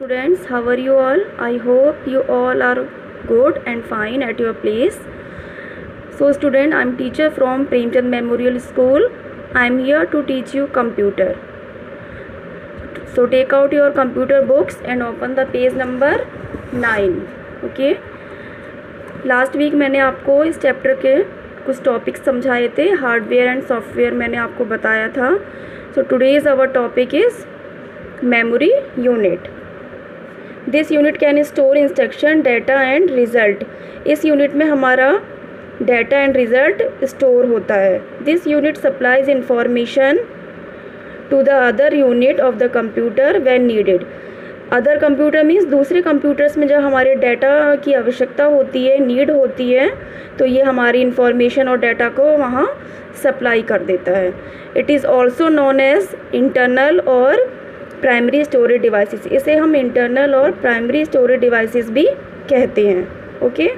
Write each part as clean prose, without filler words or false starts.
Students, how are you all? I hope you all are good and fine at your place. So student, I'm teacher from Premchand Memorial School. I'm here to teach you computer. So take out your computer books and open the page number 9. Okay. Last week मैंने आपको इस chapter के कुछ topics समझाए थे. Hardware and software मैंने आपको बताया था. So today's our topic is memory unit. This unit can store instruction, data and result. इस यूनिट में हमारा डाटा एंड रिज़ल्ट स्टोर होता है. This unit supplies information to the other unit of the computer when needed. Other computer means दूसरे computers में जब हमारे data की आवश्यकता होती है, नीड होती है, तो ये हमारी इंफॉर्मेशन और डाटा को वहाँ सप्लाई कर देता है. It is also known as internal और प्राइमरी स्टोरेज डिवाइसेस. इसे हम इंटरनल और प्राइमरी स्टोरेज डिवाइसेस भी कहते हैं. Okay.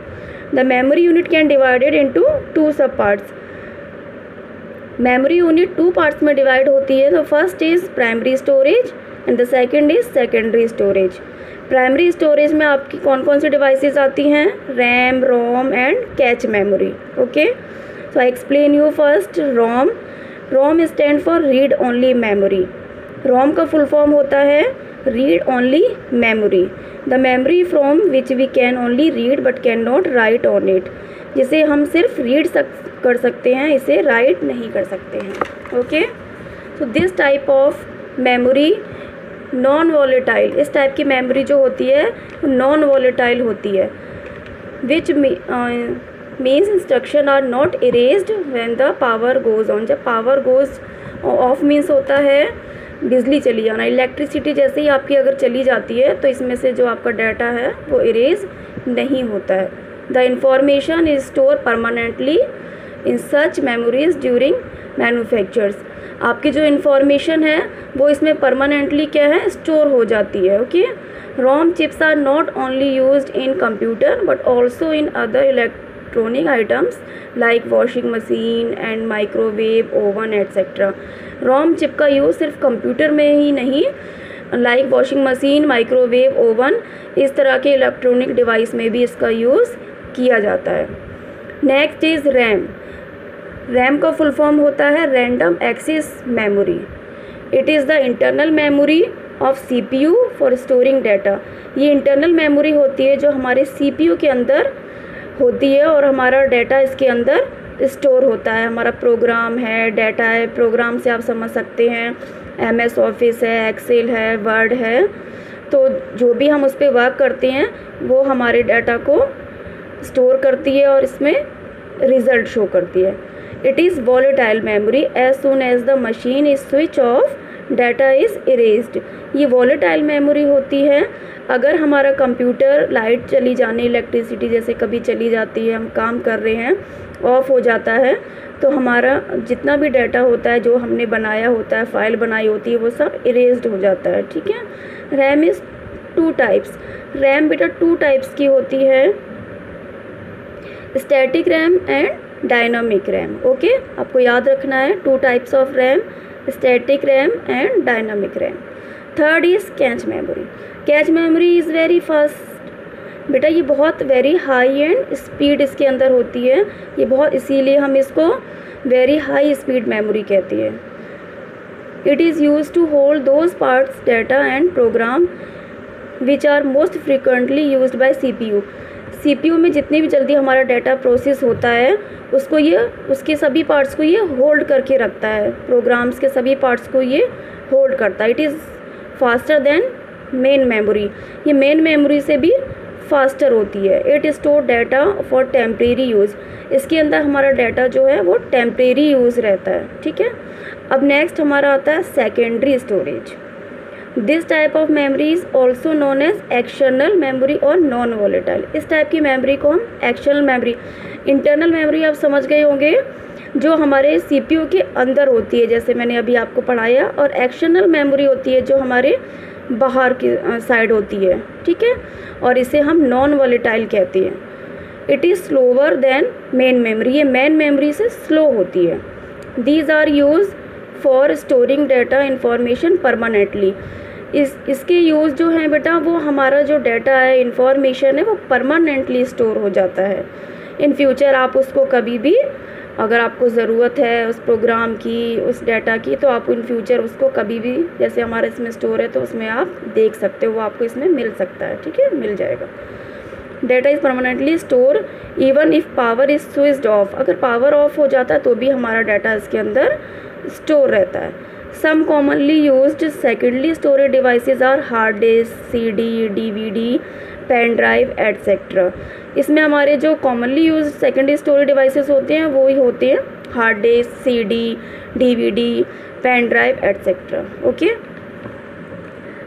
The memory unit can divided into 2 sub parts. Memory unit 2 parts में डिवाइड होती है. The first is primary storage and the second is secondary storage. Primary storage में आपकी कौन कौन सी डिवाइसेस आती हैं? RAM, ROM and cache memory. Okay. So I explain you first ROM. ROM stand for read only memory. ROM का full form होता है read only memory. The memory from which we can only read but can not write on it. जिसे हम सिर्फ read कर सकते हैं, इसे राइट नहीं कर सकते हैं. Okay. So this type of memory non volatile. इस टाइप की मेमोरी जो होती है नॉन वॉलेटाइल होती है. Which means instruction are not erased when the power goes on. जब पावर गोज़ ऑफ मीन्स होता है बिजली चली जाना. इलेक्ट्रिसिटी जैसे ही आपकी अगर चली जाती है तो इसमें से जो आपका डाटा है वो इरेज नहीं होता है. The information is store permanently in such memories during manufactures. आपकी जो इन्फॉर्मेशन है वो इसमें परमानेंटली क्या है, स्टोर हो जाती है. Okay. ROM chips are not only used in computer but also in other electronic items like washing machine and microwave, oven etcetera. ROM chip का यूज़ सिर्फ कंप्यूटर में ही नहीं, like washing machine, microwave, oven, इस तरह के electronic device में भी इसका यूज़ किया जाता है. Next is RAM. रैम का फुल फॉर्म होता है random access memory. It is the internal memory of CPU for storing data. ये इंटरनल मेमोरी होती है जो हमारे सीपीयू के अंदर होती है और हमारा डाटा इसके अंदर स्टोर होता है. हमारा प्रोग्राम है, डाटा है. प्रोग्राम से आप समझ सकते हैं MS ऑफिस है, एक्सेल है, वर्ड है. तो जो भी हम उस पर वर्क करते हैं वो हमारे डाटा को स्टोर करती है और इसमें रिज़ल्ट शो करती है. It is volatile memory. As soon as the machine is switch off data is erased. ये वॉलेटाइल मेमोरी होती है. अगर हमारा कंप्यूटर लाइट चली जाने, इलेक्ट्रिसिटी जैसे कभी चली जाती है, हम काम कर रहे हैं, ऑफ हो जाता है, तो हमारा जितना भी डाटा होता है जो हमने बनाया होता है, फाइल बनाई होती है, वो सब इरेज्ड हो जाता है. ठीक है. RAM is 2 types. रैम बेटा 2 टाइप्स की होती है, static RAM and dynamic RAM. Okay. आपको याद रखना है 2 types of RAM, static RAM and dynamic RAM. Third is cache memory. Cache memory is very fast. बेटा ये बहुत वेरी हाई एंड स्पीड इसके अंदर होती है. ये बहुत, इसीलिए हम इसको वेरी हाई स्पीड मेमोरी कहते हैं. It is use to hold those parts data and program which are most frequently used by CPU. CPU में जितनी भी जल्दी हमारा डाटा प्रोसेस होता है उसको ये, उसके सभी पार्ट्स को ये होल्ड करके रखता है. प्रोग्राम्स के सभी पार्ट्स को ये होल्ड करता है. It is faster than main memory. ये मेन मेमोरी से भी फास्टर होती है. It store data for temporary use. इसके अंदर हमारा डाटा जो है वो टेम्परेरी यूज़ रहता है. ठीक है. अब नेक्स्ट हमारा आता है secondary storage. This type of memory is also known as external memory और नॉन वॉलेटाइल. इस टाइप की मेमोरी को हम एक्सटर्नल मेमोरी, इंटरनल मेमोरी आप समझ गए होंगे जो हमारे सीपीयू के अंदर होती है, जैसे मैंने अभी आपको पढ़ाया, और एक्सटर्नल मेमोरी होती है जो हमारे बाहर की साइड होती है. ठीक है. और इसे हम नॉन वॉलेटाइल कहते हैं. It is slower than main memory. ये मेन मेमोरी से स्लो होती है. These are use for storing data information permanently. इसके यूज़ जो है बेटा, वो हमारा जो डाटा है, इंफॉर्मेशन है, वो परमानेंटली स्टोर हो जाता है। इन फ्यूचर आप उसको कभी भी, अगर आपको ज़रूरत है उस प्रोग्राम की, उस डाटा की, तो आप इन फ्यूचर उसको कभी भी, जैसे हमारे इसमें स्टोर है तो उसमें आप देख सकते हो, वो आपको इसमें मिल सकता है। ठीक है, मिल जाएगा। Data is permanently store even if power is switched off. अगर पावर ऑफ हो जाता है तो भी हमारा डाटा इसके अंदर स्टोर रहता है। Some commonly used secondary storage devices are hard disk, CD, DVD, pen drive etcetera. इसमें हमारे जो commonly use secondary storage devices होते हैं वो ही होते हैं hard disk, CD, DVD, pen drive etcetera. Okay,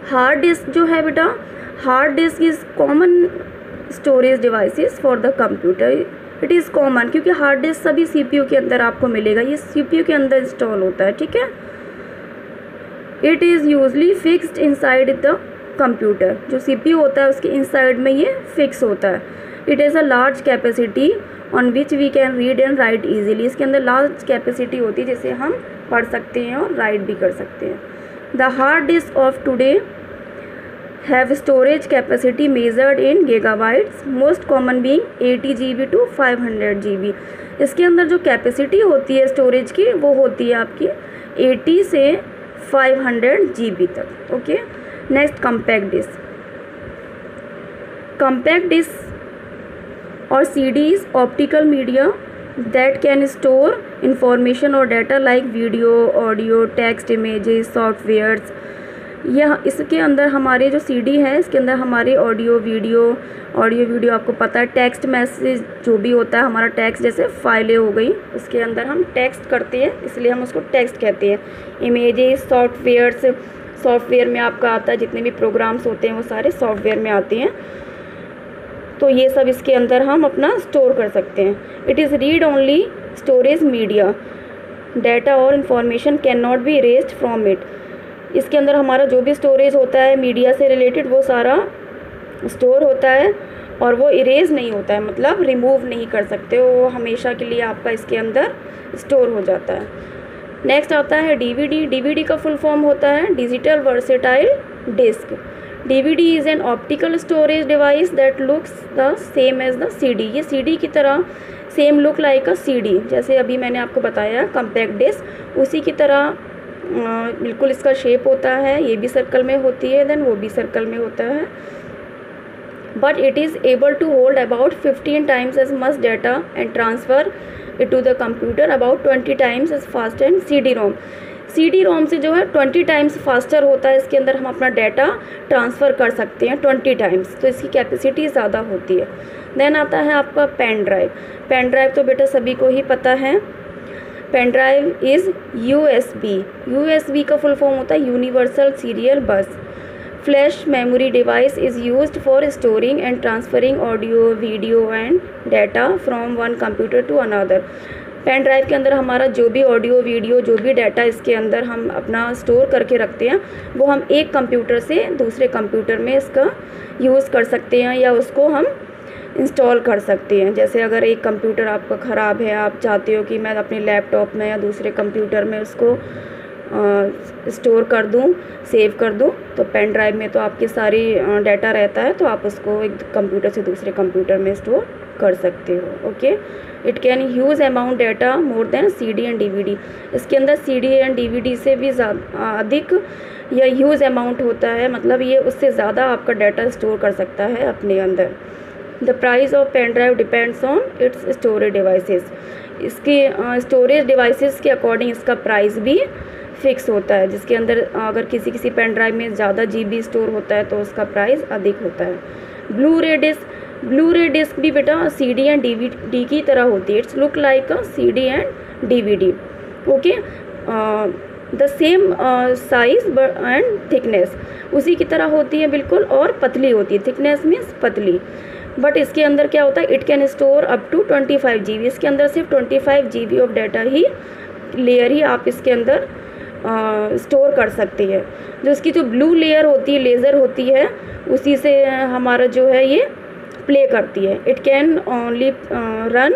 hard disk जो है बेटा, hard disk is common storage devices for the computer. It is common, क्योंकि हार्ड डिस्क सभी CPU के अंदर आपको मिलेगा, ये CPU के अंदर इंस्टॉल होता है। ठीक है, it is usually fixed inside the computer. जो CPU होता है उसके इनसाइड में ये फिक्स होता है। It is a large capacity on which we can read and write easily. इसके अंदर लार्ज कैपेसिटी होती है जिसे हम पढ़ सकते हैं और राइट भी कर सकते हैं। The hard disk of today have storage capacity measured in gigabytes, most common being 80 GB to 500 GB। इसके अंदर जो कैपेसिटी होती है स्टोरेज की, वो होती है आपकी 80 से 500 GB तक। Okay, next compact disc. Compact disc और CDs optical media that can store information और data like video, audio, text, images, softwares. यह इसके अंदर हमारे जो CD है, इसके अंदर हमारे ऑडियो वीडियो आपको पता है, टेक्स्ट मैसेज जो भी होता है हमारा, टेक्स्ट जैसे फाइलें हो गई, उसके अंदर हम टेक्स्ट करते हैं इसलिए हम उसको टेक्स्ट कहते हैं। इमेजेस, सॉफ्टवेयर्स, सॉफ्टवेयर में आपका आता है, जितने भी प्रोग्राम्स होते हैं वो सारे सॉफ्टवेयर में आते हैं, तो ये सब इसके अंदर हम अपना स्टोर कर सकते हैं। It is read only storage media, data और information can not be erased from it. इसके अंदर हमारा जो भी स्टोरेज होता है मीडिया से रिलेटेड, वो सारा स्टोर होता है और वो इरेज नहीं होता है, मतलब रिमूव नहीं कर सकते, वो हमेशा के लिए आपका इसके अंदर स्टोर हो जाता है। नेक्स्ट आता है DVD। DVD का फुल फॉर्म होता है digital versatile disc. DVD is an optical storage device that looks the same as the CD। ये CD की तरह same look like a CD, जैसे अभी मैंने आपको बताया कॉम्पैक्ट डिस्क, उसी की तरह बिल्कुल इसका शेप होता है। ये भी सर्कल में होती है, देन वो भी सर्कल में होता है। But it is able to hold about 15 times as much data and transfer it to the computer about 20 times as fast and CD-ROM। CD-ROM से जो है 20 times फास्टर होता है, इसके अंदर हम अपना डाटा ट्रांसफ़र कर सकते हैं 20 times, तो इसकी कैपेसिटी ज़्यादा होती है। देन आता है आपका पेन ड्राइव। पेन ड्राइव तो बेटा सभी को ही पता है। पेन ड्राइव इज़ USB का फुल फॉर्म होता है universal serial bus. Flash memory device is used for storing and transferring audio, video and data from one computer to another. Pen drive के अंदर हमारा जो भी ऑडियो, वीडियो, जो भी डाटा इसके अंदर हम अपना स्टोर करके रखते हैं, वो हम एक कंप्यूटर से दूसरे कंप्यूटर में इसका यूज़ कर सकते हैं या उसको हम इंस्टॉल कर सकते हैं। जैसे अगर एक कंप्यूटर आपका ख़राब है, आप चाहते हो कि मैं अपने लैपटॉप में या दूसरे कंप्यूटर में उसको स्टोर कर दूं, सेव कर दूं, तो पेन ड्राइव में तो आपकी सारी डाटा रहता है, तो आप उसको एक कंप्यूटर से दूसरे कंप्यूटर में स्टोर कर सकते हो। Okay, it can huge amount data more than CD and DVD। इसके अंदर CD एंड DVD से भी अधिक या ह्यूज अमाउंट होता है, मतलब ये उससे ज़्यादा आपका डाटा स्टोर कर सकता है अपने अंदर। The price of pen drive depends on its storage devices. इसके स्टोरेज डिवाइसेस के अकॉर्डिंग इसका प्राइस भी फिक्स होता है, जिसके अंदर अगर किसी पेन ड्राइव में ज़्यादा GB स्टोर होता है तो उसका प्राइस अधिक होता है। ब्लू रे डिस्क भी बेटा CD एंड DVD की तरह होती है। It's look like a CD and DVD। Okay, the same size and thickness उसी की तरह होती है बिल्कुल, और पतली होती है। थिकनेस मीन्स पतली। बट इसके अंदर क्या होता है, it can store up to 25 GB। इसके अंदर सिर्फ 25 GB ऑफ डाटा ही लेयर ही आप इसके अंदर स्टोर कर सकते हैं। जो इसकी जो ब्लू लेयर होती है, लेज़र होती है, उसी से हमारा जो है ये प्ले करती है। It can only run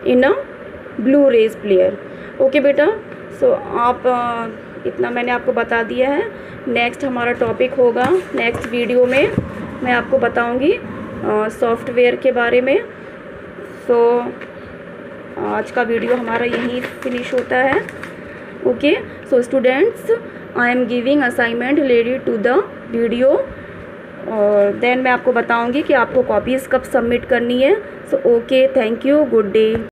in a blue rays player. Okay बेटा, सो आप इतना मैंने आपको बता दिया है। नेक्स्ट हमारा टॉपिक होगा, नेक्स्ट वीडियो में मैं आपको बताऊंगी सॉफ्टवेयर के बारे में। सो आज का वीडियो हमारा यहीं फिनिश होता है। Okay, so students, I am giving assignment related to the video, और देन मैं आपको बताऊंगी कि आपको कॉपीज़ कब सबमिट करनी है। So okay, thank you, good day.